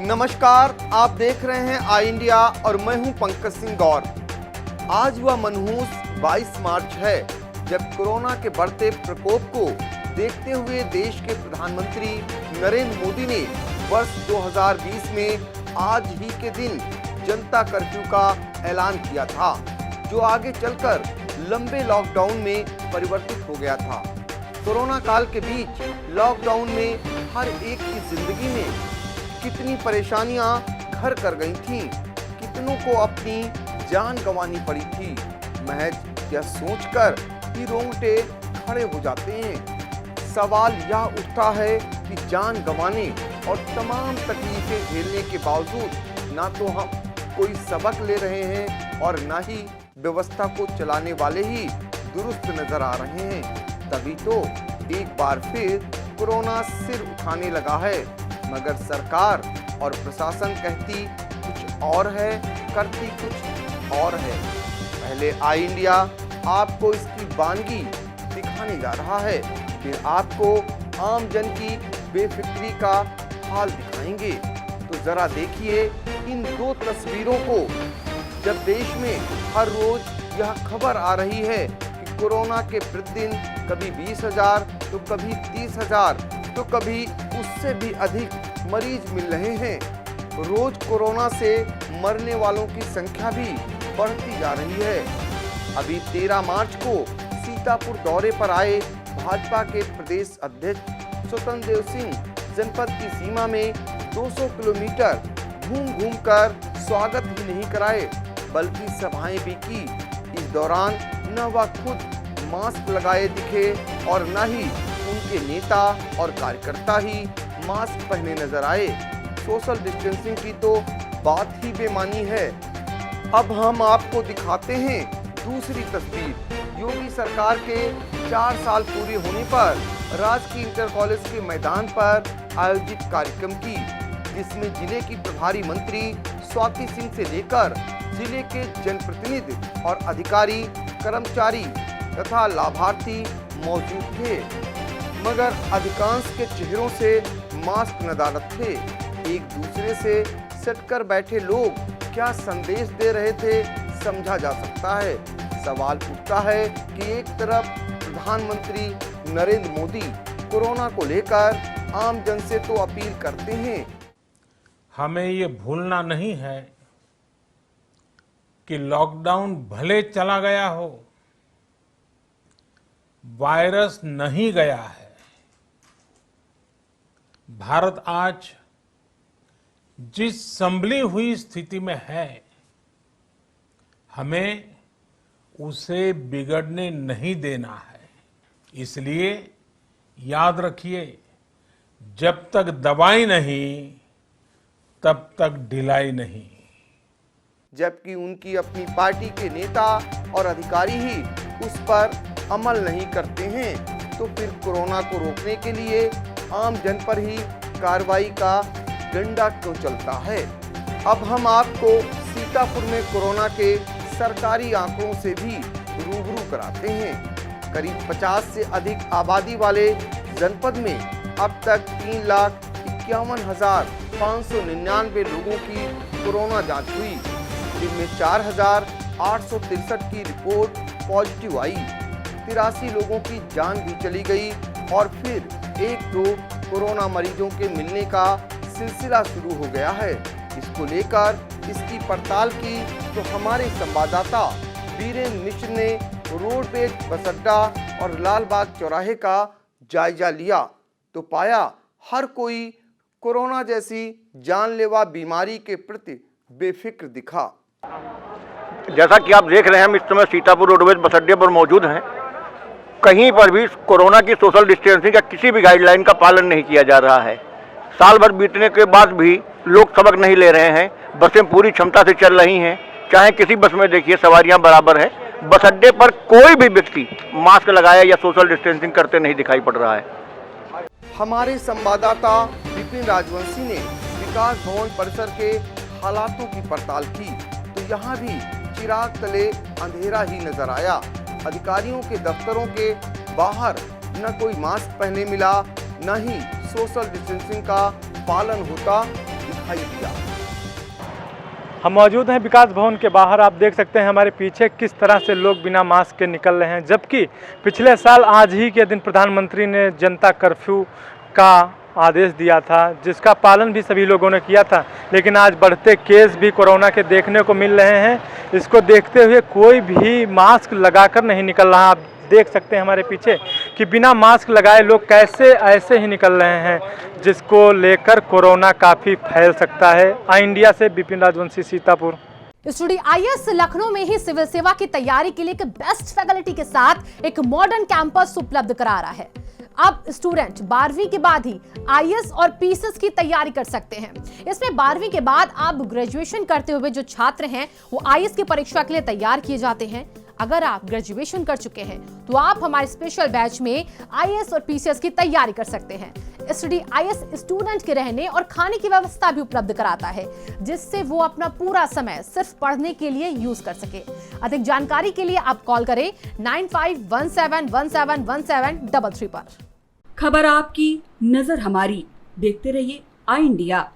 नमस्कार, आप देख रहे हैं आई इंडिया और मैं हूं पंकज सिंह गौर। आज वह मनहूस 22 मार्च है जब कोरोना के बढ़ते प्रकोप को देखते हुए देश के प्रधानमंत्री नरेंद्र मोदी ने वर्ष 2020 में आज ही के दिन जनता कर्फ्यू का ऐलान किया था, जो आगे चलकर लंबे लॉकडाउन में परिवर्तित हो गया था। कोरोना काल के बीच लॉकडाउन में हर एक की जिंदगी में कितनी परेशानियां घर कर गई थीं, कितनों को अपनी जान गंवानी पड़ी थी। महज यह सोचकर ही रोंगटे खड़े हो जाते हैं। सवाल यह उठता है कि जान गंवाने और तमाम तकलीफें झेलने के बावजूद ना तो हम कोई सबक ले रहे हैं और ना ही व्यवस्था को चलाने वाले ही दुरुस्त नजर आ रहे हैं। तभी तो एक बार फिर कोरोना सिर उठाने लगा है, मगर सरकार और प्रशासन कहती कुछ और है, करती कुछ और है। पहले आई इंडिया आपको इसकी वानगी दिखाने जा रहा है, फिर आपको आम जन की बेफिक्री का हाल दिखाएंगे। तो जरा देखिए इन दो तस्वीरों को। जब देश में हर रोज यह खबर आ रही है कि कोरोना के प्रतिदिन कभी 20,000 तो कभी 30,000 तो कभी उससे भी अधिक मरीज मिल रहे हैं। रोज कोरोना से मरने वालों की संख्या भी बढ़ती जा रही है। अभी 13 मार्च को सीतापुर दौरे पर आए भाजपा के प्रदेश अध्यक्ष स्वतंत्र देव सिंह जनपद की सीमा में 200 किलोमीटर घूम कर स्वागत ही नहीं कराए, बल्कि सभाएं भी की। इस दौरान न वह खुद मास्क लगाए दिखे और न ही उनके नेता और कार्यकर्ता ही मास्क पहने नजर आए। सोशल डिस्टेंसिंग की तो बात ही बेमानी है। अब हम आपको दिखाते हैं दूसरी तस्वीर योगी सरकार के 4 साल पूरे होने पर राजकीय इंटर कॉलेज के मैदान पर आयोजित कार्यक्रम की, जिसमें जिले की प्रभारी मंत्री स्वाति सिंह से लेकर जिले के जनप्रतिनिधि और अधिकारी, कर्मचारी तथा लाभार्थी मौजूद थे, मगर अधिकांश के चेहरों से मास्क नदारद थे। एक दूसरे से सटकर बैठे लोग क्या संदेश दे रहे थे समझा जा सकता है। सवाल उठता है कि एक तरफ प्रधानमंत्री नरेंद्र मोदी कोरोना को लेकर आम जन से तो अपील करते हैं। हमें ये भूलना नहीं है कि लॉकडाउन भले चला गया हो, वायरस नहीं गया है। भारत आज जिस संभली हुई स्थिति में है, हमें उसे बिगड़ने नहीं देना है। इसलिए याद रखिए, जब तक दवाई नहीं तब तक ढिलाई नहीं। जबकि उनकी अपनी पार्टी के नेता और अधिकारी ही उस पर अमल नहीं करते हैं, तो फिर कोरोना को रोकने के लिए आम जन पर ही कार्रवाई का डंडा क्यों चलता है। अब हम आपको सीतापुर में कोरोना के सरकारी आंकड़ों से भी रूबरू कराते हैं। करीब 50 से अधिक आबादी वाले जनपद में अब तक 3,51,599 लोगों की कोरोना जांच हुई, जिनमें 4,863 की रिपोर्ट पॉजिटिव आई। 83 लोगों की जान भी चली गई और फिर 1-2 कोरोना मरीजों के मिलने का सिलसिला शुरू हो गया है। इसको लेकर इसकी पड़ताल की तो हमारे संवाददाता वीरेंद्र मिश्र ने रोडवेज बस अड्डा और लालबाग चौराहे का जायजा लिया, तो पाया हर कोई कोरोना जैसी जानलेवा बीमारी के प्रति बेफिक्र दिखा। जैसा कि आप देख रहे हैं, हम इस समय सीतापुर रोडवेज बस अड्डे पर मौजूद हैं। कहीं पर भी कोरोना की सोशल डिस्टेंसिंग या किसी भी गाइडलाइन का पालन नहीं किया जा रहा है। साल भर बीतने के बाद भी लोग सबक नहीं ले रहे हैं। बसें पूरी क्षमता से चल रही हैं, चाहे किसी बस में देखिए सवारियां बराबर है। बस अड्डे पर कोई भी व्यक्ति मास्क लगाया या सोशल डिस्टेंसिंग करते नहीं दिखाई पड़ रहा है। हमारे संवाददाता विपिन राजवंशी ने विकास भवन परिसर के हालातों की पड़ताल की, तो यहाँ भी चिराग तले अंधेरा ही नजर आया। अधिकारियों के दफ्तरों के बाहर न कोई मास्क पहने मिला, न ही सोशल डिस्टेंसिंग का पालन होता दिखाई दिया। हम मौजूद हैं विकास भवन के बाहर। आप देख सकते हैं हमारे पीछे किस तरह से लोग बिना मास्क के निकल रहे हैं, जबकि पिछले साल आज ही के दिन प्रधानमंत्री ने जनता कर्फ्यू का आदेश दिया था, जिसका पालन भी सभी लोगों ने किया था। लेकिन आज बढ़ते केस भी कोरोना के देखने को मिल रहे हैं। इसको देखते हुए कोई भी मास्क लगाकर नहीं निकल रहा। आप देख सकते हैं हमारे पीछे कि बिना मास्क लगाए लोग कैसे ऐसे ही निकल रहे हैं, जिसको लेकर कोरोना काफ़ी फैल सकता है। आई इंडिया से विपिन राजवंशी, सीतापुर। स्टूडियो आईएएस लखनऊ में ही सिविल सेवा की तैयारी के लिए एक बेस्ट फैकल्टी के साथ एक मॉडर्न कैंपस उपलब्ध करा रहा है। अब स्टूडेंट 12वीं के बाद ही आईएएस और पीसीएस की तैयारी कर सकते हैं। इसमें 12वीं के बाद आप ग्रेजुएशन करते हुए जो छात्र हैं वो आईएएस की परीक्षा के लिए तैयार किए जाते हैं। अगर आप ग्रेजुएशन कर चुके हैं तो आप हमारे स्पेशल बैच में आईएएस और पीसीएस की तैयारी कर सकते हैं। स्टडी आईएएस स्टूडेंट के रहने और खाने की व्यवस्था भी उपलब्ध कराता है, जिससे वो अपना पूरा समय सिर्फ पढ़ने के लिए यूज कर सके। अधिक जानकारी के लिए आप कॉल करें 9517171733 पर। खबर आपकी, नजर हमारी। देखते रहिए आई इंडिया।